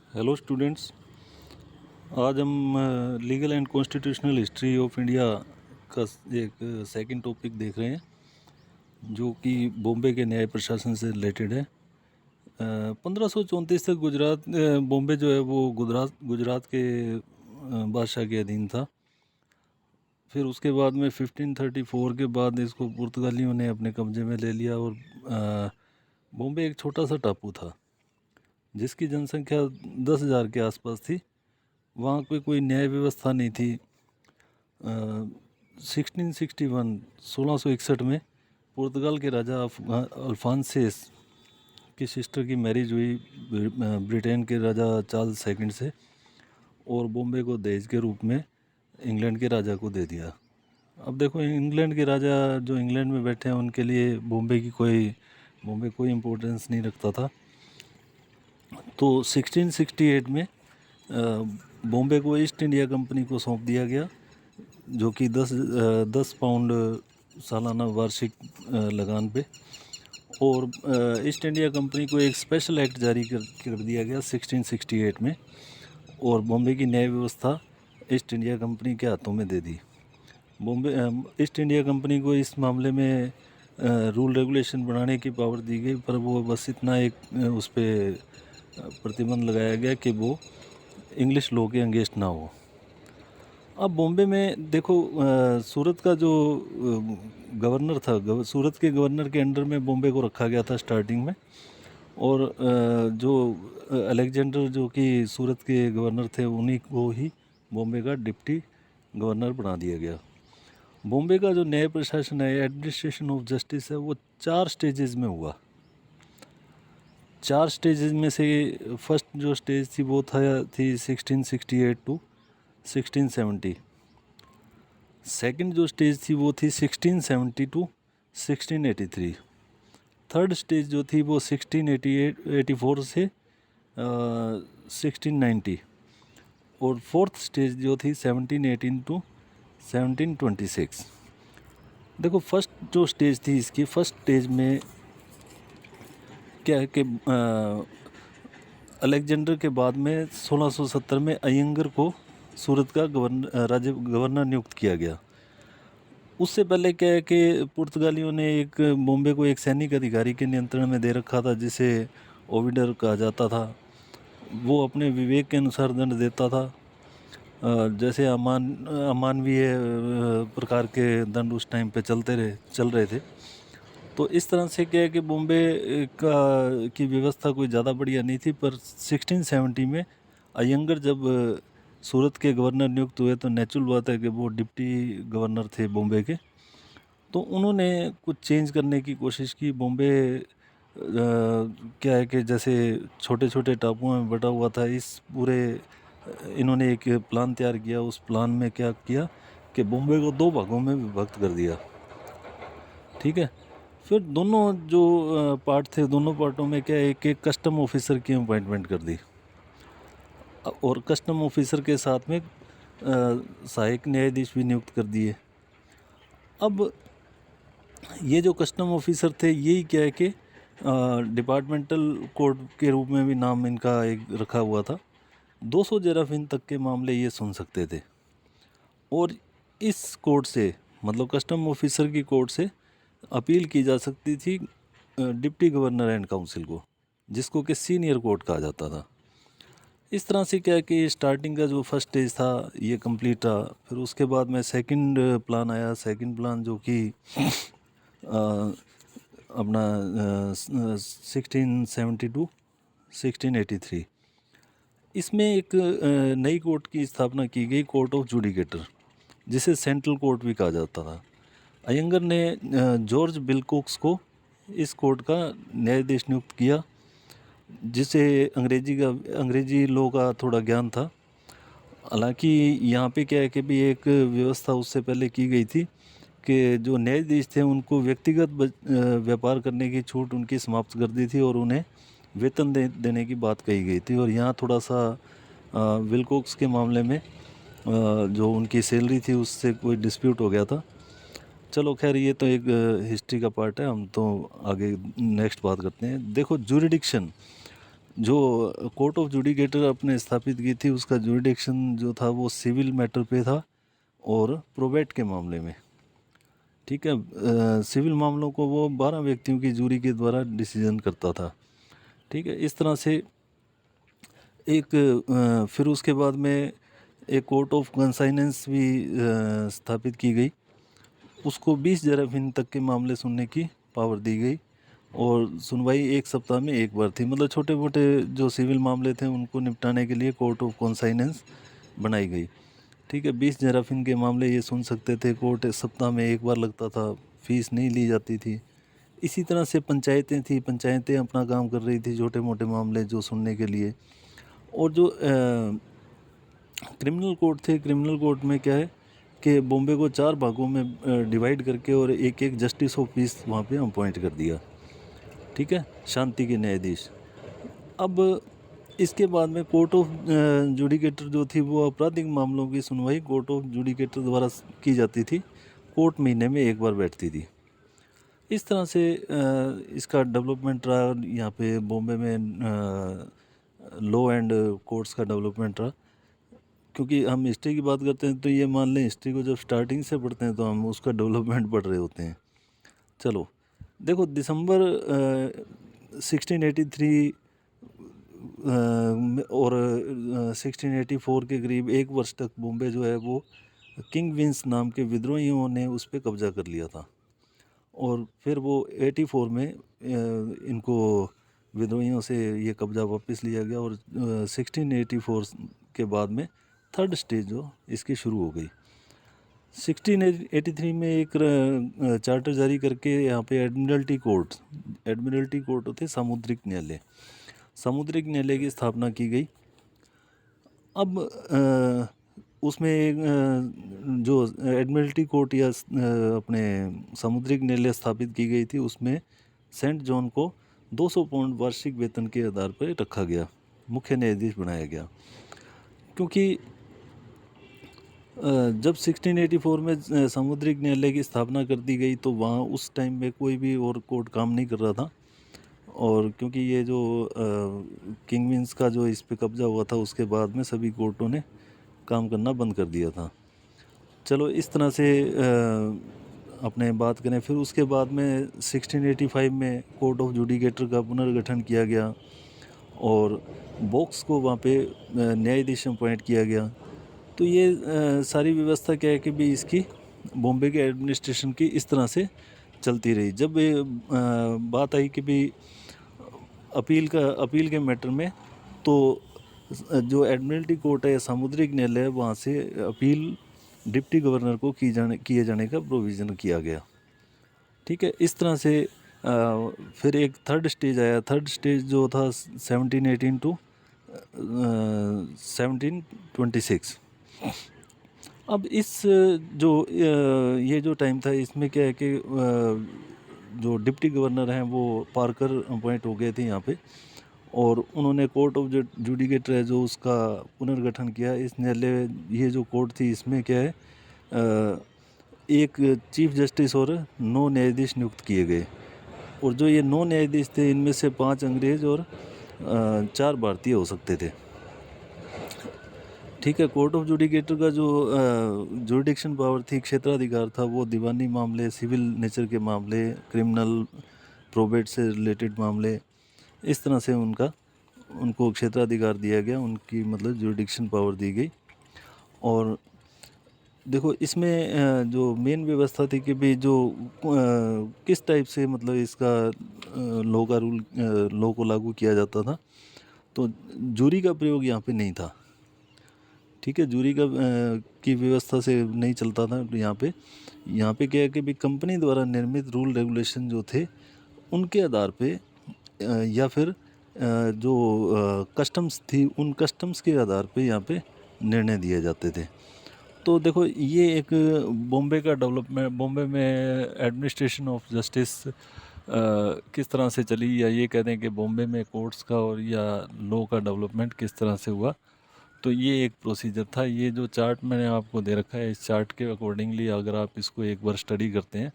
Hello students. आज हम legal and constitutional history of India का एक सेकंड टॉपिक देख रहे हैं, जो कि बॉम्बे के न्याय प्रशासन से रिलेटेड है। 1534 तक बॉम्बे जो है वो गुजरात के बादशाह के अधीन था। फिर उसके बाद में 1534 के बाद इसको पुर्तगालियों ने अपने कब्जे में ले लिया और बॉम्बे एक छोटा सा टापू था जिसकी जनसंख्या 10,000 के आसपास थी। वहाँ पे कोई न्याय व्यवस्था नहीं थी। 1661 में पुर्तगाल के राजा अल्फांसेस की सिस्टर की मैरिज हुई ब्रिटेन के राजा चार्ल्स सेकंड से, और बॉम्बे को दहेज के रूप में इंग्लैंड के राजा को दे दिया। अब देखो, इंग्लैंड के राजा जो इंग्लैंड में बैठे हैं उनके लिए बॉम्बे कोई इम्पोर्टेंस नहीं रखता था। तो 1668 में बॉम्बे को ईस्ट इंडिया कंपनी को सौंप दिया गया, जो कि 10 पाउंड सालाना वार्षिक लगान पे। और ईस्ट इंडिया कंपनी को एक स्पेशल एक्ट जारी कर दिया गया 1668 में, और बॉम्बे की न्याय व्यवस्था ईस्ट इंडिया कंपनी के हाथों में दे दी। ईस्ट इंडिया कंपनी को इस मामले में रूल रेगुलेशन बनाने की पावर दी गई, पर वो बस इतना उस पर प्रतिबंध लगाया गया कि वो इंग्लिश लॉ के अगेंस्ट ना हो। अब बॉम्बे में देखो, सूरत का जो गवर्नर था, सूरत के गवर्नर के अंडर में बॉम्बे को रखा गया था स्टार्टिंग में। और जो अलेक्जेंडर जो कि सूरत के गवर्नर थे, उन्हीं को ही बॉम्बे का डिप्टी गवर्नर बना दिया गया। बॉम्बे का जो न्याय प्रशासन है, एडमिनिस्ट्रेशन ऑफ जस्टिस है, वो 4 स्टेजेस में हुआ। 4 स्टेजेस में से फर्स्ट जो स्टेज थी वो थी 1668 टू 1670। सेकंड जो स्टेज थी वो थी 1670 टू 1683। थर्ड स्टेज जो थी वो 1684 से 1690। और फोर्थ स्टेज जो थी 1718 टू 1726। देखो, फर्स्ट जो स्टेज थी इसकी, फर्स्ट स्टेज में क्या है कि अलेक्जेंडर के बाद में 1670 में अयंगर को सूरत का गवर्नर नियुक्त किया गया। उससे पहले क्या है कि पुर्तगालियों ने बॉम्बे को एक सैनिक अधिकारी के नियंत्रण में दे रखा था, जिसे ओविडर कहा जाता था। वो अपने विवेक के अनुसार दंड देता था। जैसे अमानवीय प्रकार के दंड उस टाइम पे चल रहे थे। तो इस तरह से क्या है कि बॉम्बे की व्यवस्था कोई ज़्यादा बढ़िया नहीं थी। पर 1670 में अयंगर जब सूरत के गवर्नर नियुक्त हुए, तो नेचुरल बात है कि वो डिप्टी गवर्नर थे बॉम्बे के। तो उन्होंने कुछ चेंज करने की कोशिश की। बॉम्बे क्या है कि जैसे छोटे छोटे टापुओं में बटा हुआ था, इन्होंने एक प्लान तैयार किया। उस प्लान में क्या किया कि बॉम्बे को 2 भागों में विभक्त कर दिया। ठीक है। फिर दोनों जो पार्ट थे, दोनों पार्टों में क्या है कि कस्टम ऑफिसर की अपॉइंटमेंट कर दी, और कस्टम ऑफिसर के साथ में सहायक न्यायाधीश भी नियुक्त कर दिए। अब ये जो कस्टम ऑफिसर थे, यही क्या है कि डिपार्टमेंटल कोर्ट के रूप में भी नाम इनका एक रखा हुआ था। 200 जेराफिन तक के मामले ये सुन सकते थे। और इस कोर्ट से, मतलब कस्टम ऑफिसर की कोर्ट से अपील की जा सकती थी डिप्टी गवर्नर एंड काउंसिल को, जिसको कि सीनियर कोर्ट कहा जाता था। इस तरह से क्या है कि स्टार्टिंग का जो फर्स्ट स्टेज था ये कंप्लीट रहा। फिर उसके बाद में सेकंड प्लान आया। सेकंड प्लान जो कि अपना 1672 1683। इसमें एक नई कोर्ट की स्थापना की गई, कोर्ट ऑफ जुडिकेटर, जिसे सेंट्रल कोर्ट भी कहा जाता था। अयंगर ने जॉर्ज बिलकोक्स को इस कोर्ट का न्यायाधीश नियुक्त किया, जिसे अंग्रेजी लॉ का थोड़ा ज्ञान था। हालांकि यहाँ पे क्या है कि भी एक व्यवस्था उससे पहले की गई थी कि जो न्यायाधीश थे उनको व्यक्तिगत व्यापार करने की छूट उनकी समाप्त कर दी थी, और उन्हें वेतन देने की बात कही गई थी। और यहाँ थोड़ा सा विलकोक्स के मामले में जो उनकी सैलरी थी उससे कोई डिस्प्यूट हो गया था। चलो खैर, ये तो एक हिस्ट्री का पार्ट है, हम तो आगे नेक्स्ट बात करते हैं। देखो, जुरिडिक्शन जो कोर्ट ऑफ जुडिकेटर आपने स्थापित की थी उसका जुडिक्शन जो था वो सिविल मैटर पे था और प्रोबेट के मामले में। ठीक है, सिविल मामलों को वो 12 व्यक्तियों की जूरी के द्वारा डिसीजन करता था। ठीक है, इस तरह से एक फिर उसके बाद में एक कोर्ट ऑफ कंसाइनेंस भी स्थापित की गई। उसको 20 जराफीन तक के मामले सुनने की पावर दी गई और सुनवाई 1 सप्ताह में एक बार थी। मतलब छोटे मोटे जो सिविल मामले थे उनको निपटाने के लिए कोर्ट ऑफ कंसाइनेंस बनाई गई। ठीक है, 20 जराफीन के मामले ये सुन सकते थे, कोर्ट सप्ताह में एक बार लगता था, फीस नहीं ली जाती थी। इसी तरह से पंचायतें थी, पंचायतें अपना काम कर रही थी छोटे मोटे मामले जो सुनने के लिए। और जो क्रिमिनल कोर्ट थे, क्रिमिनल कोर्ट में क्या है कि बॉम्बे को 4 भागों में डिवाइड करके और एक एक जस्टिस ऑफ पीस वहाँ पे अपॉइंट कर दिया। ठीक है, शांति के न्यायाधीश। अब इसके बाद में कोर्ट ऑफ जुडिकेटर जो थी वो आपराधिक मामलों की सुनवाई कोर्ट ऑफ जुडिकेटर द्वारा की जाती थी। कोर्ट महीने में एक बार बैठती थी। इस तरह से इसका डेवलपमेंट रहा यहाँ पे बॉम्बे में, लॉ एंड कोर्ट्स का डेवलपमेंट रहा। क्योंकि हम हिस्ट्री की बात करते हैं तो ये मान लें हिस्ट्री को जब स्टार्टिंग से पढ़ते हैं तो हम उसका डेवलपमेंट पढ़ रहे होते हैं। चलो देखो, दिसंबर 1683 और 1684 के करीब एक वर्ष तक बॉम्बे जो है वो किंग विंस नाम के विद्रोहियों ने उस पर कब्जा कर लिया था। और फिर वो 84 में इनको विद्रोहियों से ये कब्जा वापस लिया गया और 1684 के बाद में थर्ड स्टेज जो इसकी शुरू हो गई। 1683 में एक चार्टर जारी करके यहाँ पे एडमिरल्टी कोर्ट होते सामुद्रिक न्यायालय, सामुद्रिक न्यायालय की स्थापना की गई। अब उसमें जो एडमिरल्टी कोर्ट या अपने सामुद्रिक न्यायालय स्थापित की गई थी उसमें सेंट जॉन को 200 पाउंड वार्षिक वेतन के आधार पर रखा गया, मुख्य न्यायाधीश बनाया गया। क्योंकि जब 1684 में सामुद्रिक न्यायालय की स्थापना कर दी गई तो वहाँ उस टाइम में कोई भी और कोर्ट काम नहीं कर रहा था। और क्योंकि ये जो किंग विंस का जो इस पे कब्जा हुआ था उसके बाद में सभी कोर्टों ने काम करना बंद कर दिया था। चलो इस तरह से अपने बात करें, फिर उसके बाद में 1685 में कोर्ट ऑफ जुडिकेटर का पुनर्गठन किया गया और बॉक्स को वहाँ पे न्यायाधीश अपॉइंट किया गया। तो ये सारी व्यवस्था क्या है कि भी इसकी बॉम्बे के एडमिनिस्ट्रेशन की इस तरह से चलती रही। जब बात आई कि भी अपील के मैटर में, तो जो एडमिरल्टी कोर्ट है सामुद्रिक न्यायालय वहाँ से अपील डिप्टी गवर्नर को किए जाने का प्रोविज़न किया गया। ठीक है, इस तरह से फिर एक थर्ड स्टेज आया। थर्ड स्टेज जो था 1718 टू 1726। अब इस जो ये जो टाइम था इसमें क्या है कि जो डिप्टी गवर्नर हैं वो पार्कर अपॉइंट हो गए थे यहाँ पे और उन्होंने कोर्ट ऑफ जुडिकेटर है जो उसका पुनर्गठन किया। इस न्यायालय ये जो कोर्ट थी इसमें क्या है, एक चीफ जस्टिस और 9 न्यायाधीश नियुक्त किए गए। और जो ये 9 न्यायाधीश थे इनमें से 5 अंग्रेज और 4 भारतीय हो सकते थे। ठीक है, कोर्ट ऑफ जुडिकेटर का जो जुडिक्शन पावर थी, क्षेत्राधिकार था, वो दीवानी मामले, सिविल नेचर के मामले, क्रिमिनल प्रोबेट से रिलेटेड मामले, इस तरह से उनको क्षेत्राधिकार दिया गया, उनकी मतलब जुडिक्शन पावर दी गई। और देखो इसमें जो मेन व्यवस्था थी कि भी जो किस टाइप से मतलब इसका लॉ को लागू किया जाता था, तो जूरी का प्रयोग यहाँ पे नहीं था। ठीक है, जूरी की व्यवस्था से नहीं चलता था यहाँ पे क्या है कि भी कंपनी द्वारा निर्मित रूल रेगुलेशन जो थे उनके आधार पे या फिर जो कस्टम्स थी उन कस्टम्स के आधार पे यहाँ पे निर्णय दिए जाते थे। तो देखो ये एक बॉम्बे का डेवलपमेंट, बॉम्बे में एडमिनिस्ट्रेशन ऑफ जस्टिस किस तरह से चली, या ये कहते हैं कि बॉम्बे में कोर्ट्स का और या लॉ का डेवलपमेंट किस तरह से हुआ। तो ये एक प्रोसीजर था। ये जो चार्ट मैंने आपको दे रखा है, इस चार्ट के अकॉर्डिंगली अगर आप इसको एक बार स्टडी करते हैं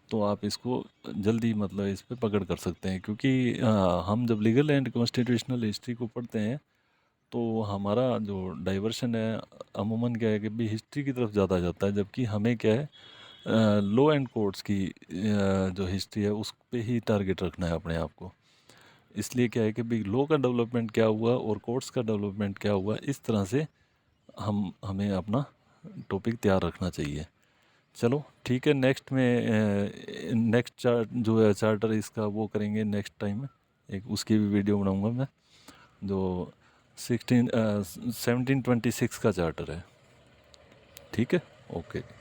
तो आप इसको जल्दी मतलब इस पे पकड़ कर सकते हैं, क्योंकि हम जब लीगल एंड कॉन्स्टिट्यूशनल हिस्ट्री को पढ़ते हैं तो हमारा जो डाइवर्शन है अमूमन क्या है कि भी हिस्ट्री की तरफ ज़्यादा जाता है, जबकि हमें क्या है लॉ एंड कोर्ट्स की जो हिस्ट्री है उस पे ही टारगेट रखना है अपने आप को। इसलिए क्या है कि भाई लॉ का डेवलपमेंट क्या हुआ और कोर्ट्स का डेवलपमेंट क्या हुआ, इस तरह से हमें अपना टॉपिक तैयार रखना चाहिए। चलो ठीक है, नेक्स्ट में नेक्स्ट जो है चार्टर इसका वो करेंगे नेक्स्ट टाइम में, एक उसकी भी वीडियो बनाऊंगा मैं, जो 1726 का चार्टर है। ठीक है, ओके।